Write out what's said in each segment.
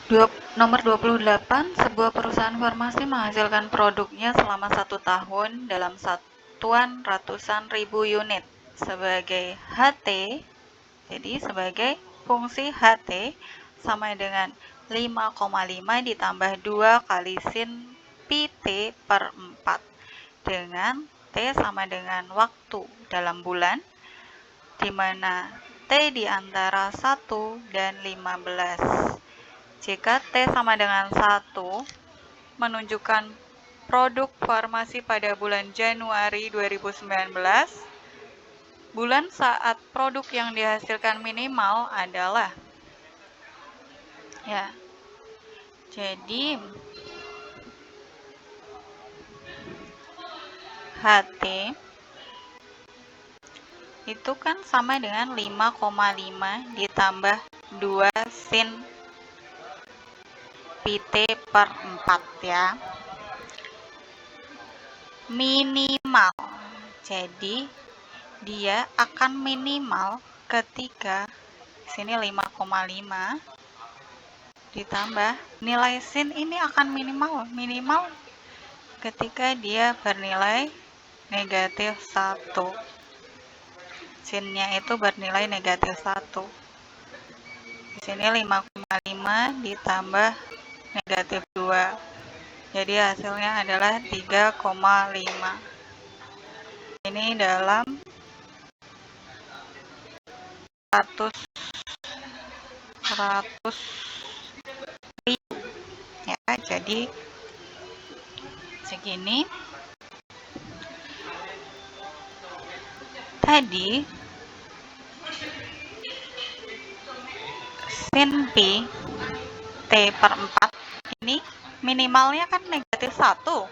Nomor 28, sebuah perusahaan farmasi menghasilkan produknya selama 1 tahun dalam satuan ratusan ribu unit. Sebagai HT, jadi sebagai fungsi HT sama dengan 5,5 ditambah 2 kali sin PT per 4 dengan T sama dengan waktu dalam bulan, di mana T di antara 1 dan 15. Jika T sama dengan 1, menunjukkan produk farmasi pada bulan Januari 2019, bulan saat produk yang dihasilkan minimal adalah, ya, jadi HT itu kan sama dengan 5,5 ditambah 2 sin PT per 4 ya. Minimal. Jadi dia akan minimal ketika sini 5,5 ditambah nilai sin ini akan minimal ketika dia bernilai negatif 1. Sinnya itu bernilai negatif 1. Di sini 5,5 ditambah negatif 2. Jadi hasilnya adalah 3,5. Ini dalam 100 ribu ya, jadi segini. Tadi sin pi T per 4 ini minimalnya kan negatif 1.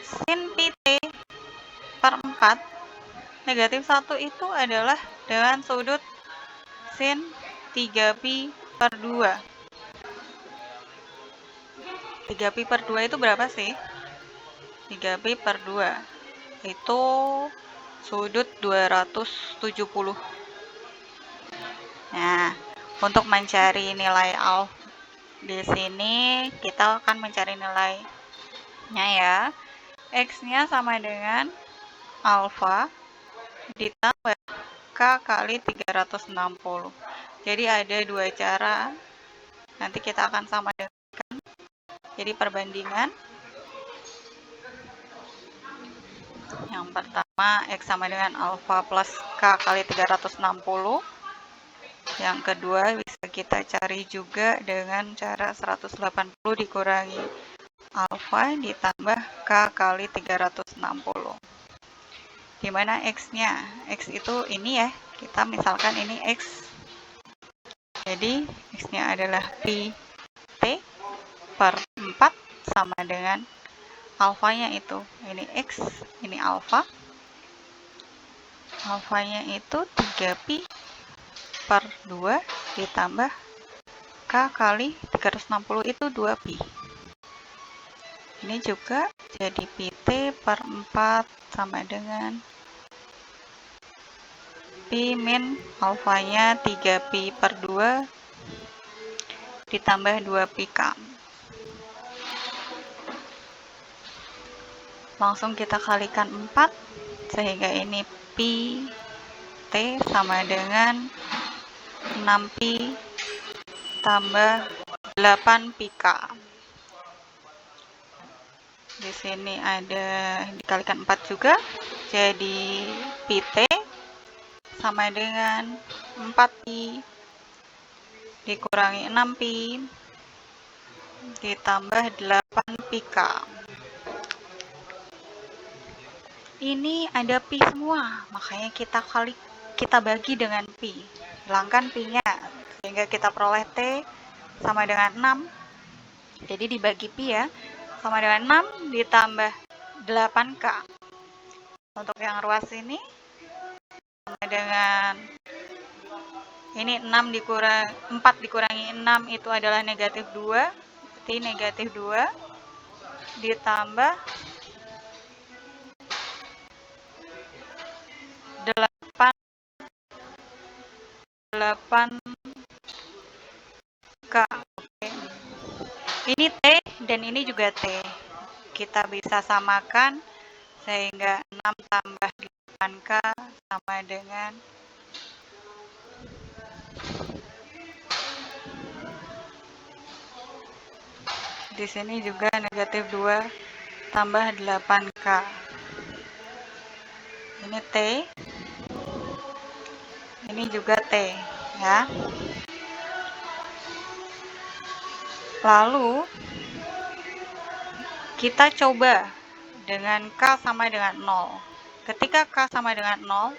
Sin pi T per 4 negatif 1 itu adalah dengan sudut sin 3pi per 2. 3pi per 2 itu berapa sih? 3pi per 2 itu sudut 270. Nah, untuk mencari nilai alfa di sini kita akan mencari nilainya ya. X-nya sama dengan alfa ditambah K kali 360. Jadi ada 2 cara. Nanti kita akan sama dengan. Jadi perbandingan. Yang pertama X sama dengan alfa plus K kali 360. Yang kedua bisa kita cari juga dengan cara 180 dikurangi alfa ditambah K kali 360. Di mana X-nya? X itu ini ya, kita misalkan ini X. Jadi X-nya adalah pi T per 4 sama dengan alfanya itu. Ini X, ini alfa. Alfanya itu 3pi per 2 ditambah K kali 360 itu 2pi. Ini juga jadi pi T per 4 sama dengan pi min alfanya 3pi per 2 ditambah 2pi K. Langsung kita kalikan 4 sehingga ini pi T sama dengan 6pi tambah 8pi K. Di sini ada dikalikan 4 juga, jadi pi T sama dengan 4pi dikurangi 6pi ditambah 8pi K. Ini ada pi semua, makanya kita bagi dengan pi. Hilangkan pi-nya sehingga kita peroleh T sama dengan 6. Jadi dibagi pi ya, sama dengan 6 ditambah 8K. Untuk yang ruas ini sama dengan ini 4 dikurangi 6 itu adalah negatif 2. Berarti negatif 2 ditambah 8 K. Oke. Ini T dan ini juga T. Kita bisa samakan sehingga 6 tambah 8K sama dengan di sini juga negatif 2 tambah 8K. Ini T. Ini juga T, ya. Lalu kita coba dengan K sama dengan 0. Ketika K sama dengan 0,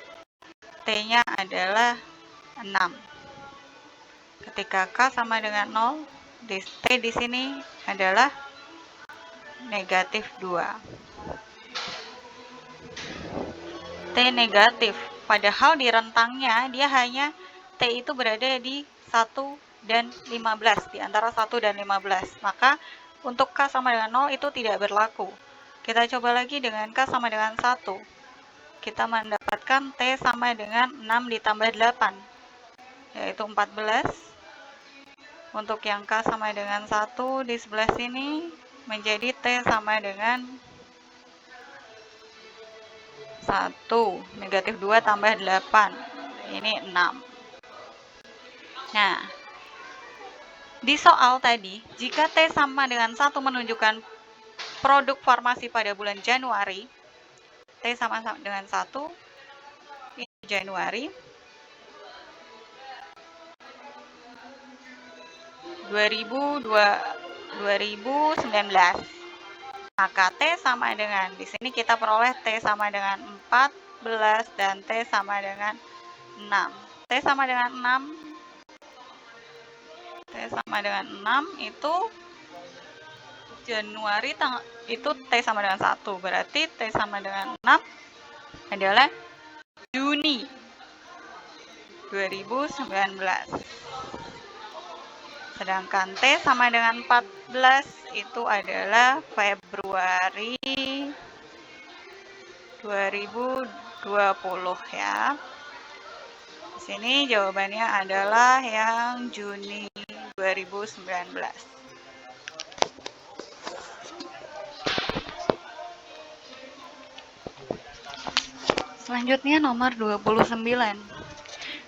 T-nya adalah 6. Ketika K sama dengan 0, T di sini adalah negatif 2. T negatif, padahal di rentangnya dia hanya T itu berada di 1 dan 15, di antara 1 dan 15. Maka untuk K sama dengan 0 itu tidak berlaku. Kita coba lagi dengan K sama dengan 1. Kita mendapatkan T sama dengan 6 ditambah 8, yaitu 14. Untuk yang K sama dengan 1 di sebelah sini menjadi T sama dengan 1, negatif 2 tambah 8, ini 6. Nah, di soal tadi, jika T sama dengan 1 menunjukkan produk formasi pada bulan Januari, T sama dengan 1, ini Januari 2019. Maka T sama dengan, di sini kita peroleh T sama dengan 14 dan T sama dengan 6. T sama dengan 6, T sama dengan 6 itu Januari itu T sama dengan 1. Berarti T sama dengan 6 adalah Juni 2019. Sedangkan T sama dengan 14 itu adalah Februari 2020, ya. Di sini jawabannya adalah yang Juni 2019. Selanjutnya nomor 29.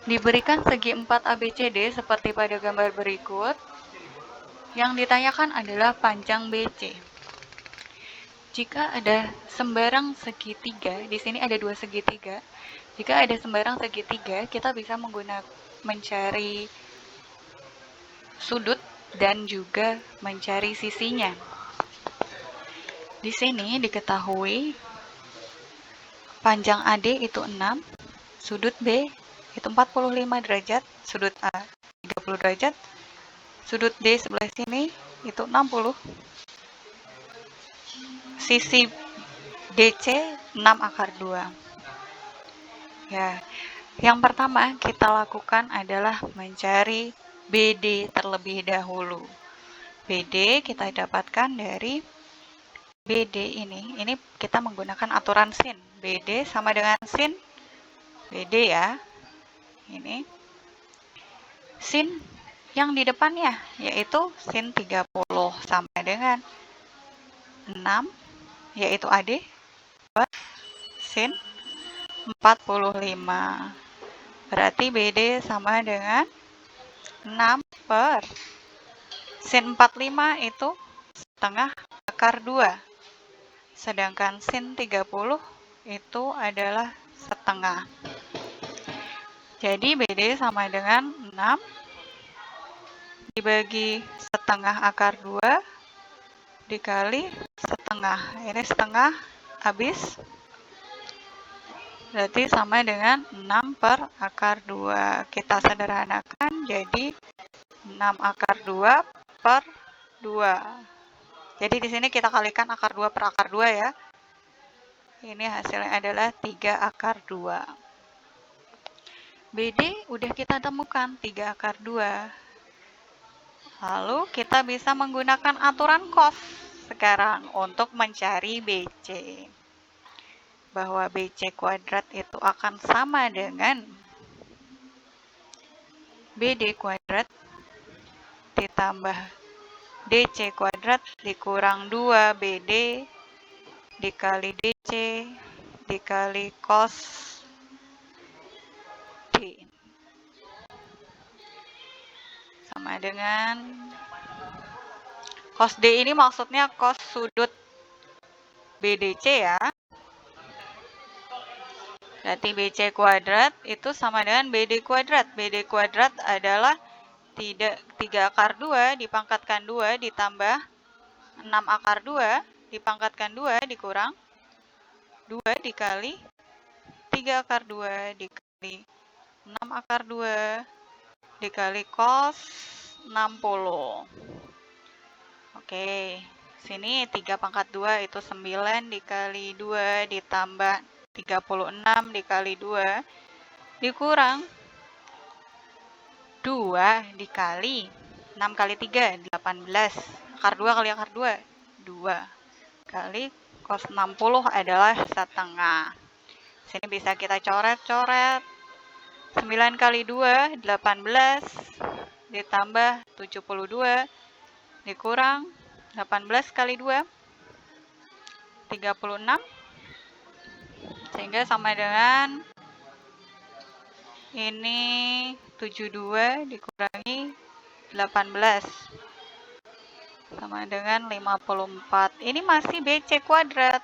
Diberikan segi 4 ABCD seperti pada gambar berikut. Yang ditanyakan adalah panjang BC. Jika ada sembarang segitiga, di sini ada 2 segitiga. Jika ada sembarang segitiga, kita bisa mencari sudut dan juga mencari sisinya. Di sini diketahui panjang AD itu 6, sudut B itu 45 derajat, sudut A 30 derajat, sudut D sebelah sini itu 60. Sisi DC 6 akar 2. Ya, yang pertama kita lakukan adalah mencari BD terlebih dahulu. BD kita dapatkan dari BD ini kita menggunakan aturan sin. BD sama dengan sin BD, ya. Ini sin yang di depannya yaitu sin 30 sama dengan 6, yaitu AD per sin 45. Berarti BD sama dengan 6 per sin 45 itu setengah akar 2. Sedangkan sin 30 itu adalah setengah. Jadi BD sama dengan 6 dibagi setengah akar 2 dikali setengah. Ini setengah habis. Berarti sama dengan 6 per akar 2. Kita sederhanakan jadi 6 akar 2 per 2. Jadi di sini kita kalikan akar 2 per akar 2, ya. Ini hasilnya adalah 3 akar 2. BD udah kita temukan 3 akar 2. Lalu kita bisa menggunakan aturan cos sekarang untuk mencari BC. Bahwa BC kuadrat itu akan sama dengan BD kuadrat ditambah DC kuadrat dikurang 2 BD dikali DC dikali cos D sama dengan cos D ini maksudnya cos sudut BDC ya. Berarti BC kuadrat itu sama dengan BD kuadrat. BD kuadrat adalah 3 akar 2 dipangkatkan 2 ditambah 6 akar 2 dipangkatkan 2 dikurang 2 dikali 3 akar 2 dikali 6 akar 2 dikali cos 60. Oke, sini 3 pangkat 2 itu 9 dikali 2 ditambah 36 dikali 2 dikurang 2 dikali 6 kali 3, 18. Akar 2 kali akar 2, 2. Kali cos 60 adalah setengah. Sini bisa kita coret-coret. 9 kali 2, 18. Ditambah 72. Dikurang 18 kali 2, 36. Sehingga sama dengan ini 72 dikurangi 18 sama dengan 54. Ini masih BC kuadrat.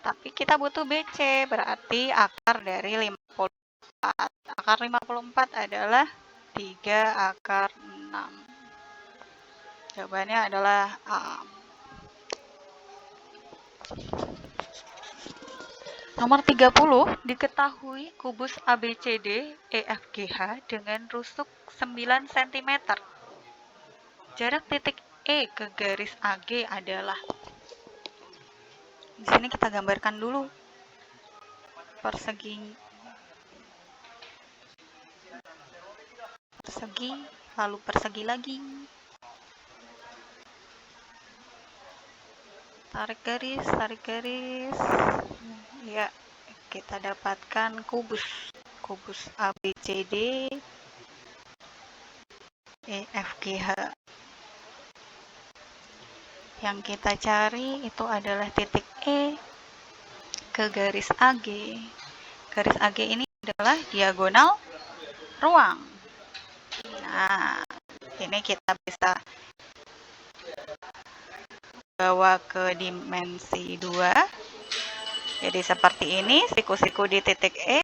Tapi kita butuh BC, berarti akar dari 54. Akar 54 adalah 3 akar 6. Jawabannya adalah A. Nomor 30, diketahui kubus ABCD EFGH dengan rusuk 9 cm. Jarak titik E ke garis AG adalah. Di sini kita gambarkan dulu persegi, lalu persegi lagi. Tarik garis. Ya, kita dapatkan kubus ABCD EFGH. Yang kita cari itu adalah titik E ke garis AG. Garis AG ini adalah diagonal ruang. Nah, ini kita bisa bawa ke dimensi 2. Jadi seperti ini, siku-siku di titik E.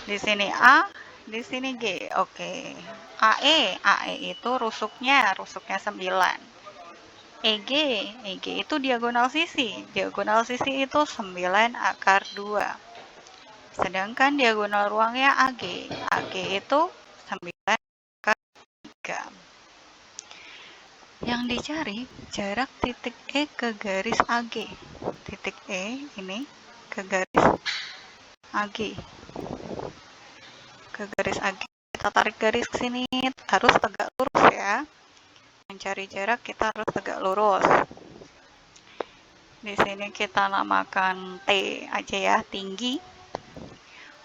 Di sini A, di sini G. Oke. AE itu rusuknya 9. EG itu diagonal sisi. Diagonal sisi itu 9 akar 2. Sedangkan diagonal ruangnya AG. AG itu 9 akar 3. Yang dicari jarak titik E ke garis AG. Titik E ini ke garis AG. Ke garis AG. Kita tarik garis ke sini, harus tegak lurus ya. Mencari jarak kita harus tegak lurus. Di sini kita namakan T aja ya, tinggi.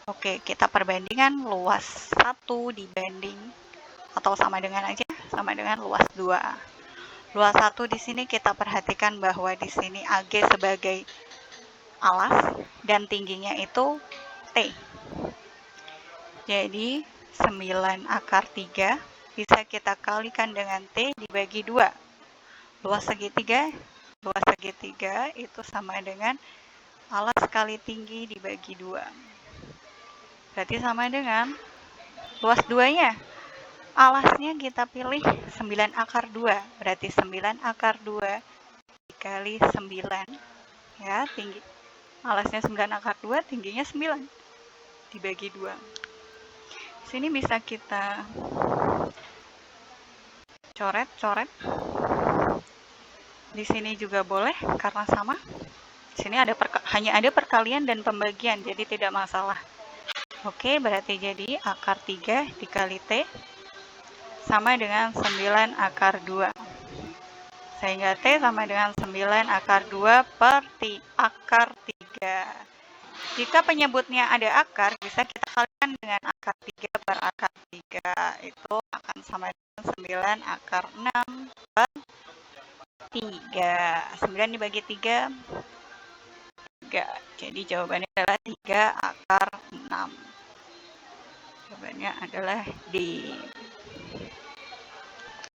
Oke, kita perbandingan luas 1 dibanding atau sama dengan luas 2. Luas 1 di sini kita perhatikan bahwa di sini AG sebagai alas dan tingginya itu T. Jadi 9 akar 3 bisa kita kalikan dengan T dibagi 2. Luas segitiga itu sama dengan alas kali tinggi dibagi 2. Berarti sama dengan luas 2-nya. Alasnya kita pilih 9 akar 2. Berarti 9 akar 2 dikali 9. Ya, tinggi. Alasnya 9 akar 2, tingginya 9. Dibagi 2. Sini bisa kita coret. Di sini juga boleh karena sama. Di sini hanya ada perkalian dan pembagian, jadi tidak masalah. Oke, berarti jadi akar 3 dikali T sama dengan 9 akar 2. Sehingga T sama dengan 9 akar 2 per akar 3. Jika penyebutnya ada akar, bisa kita kalikan dengan akar 3 per akar 3. itu akan sama dengan 9 akar 6 per 3. 9 dibagi 3, 3. Jadi jawabannya adalah 3 akar 6. Jawabannya adalah D.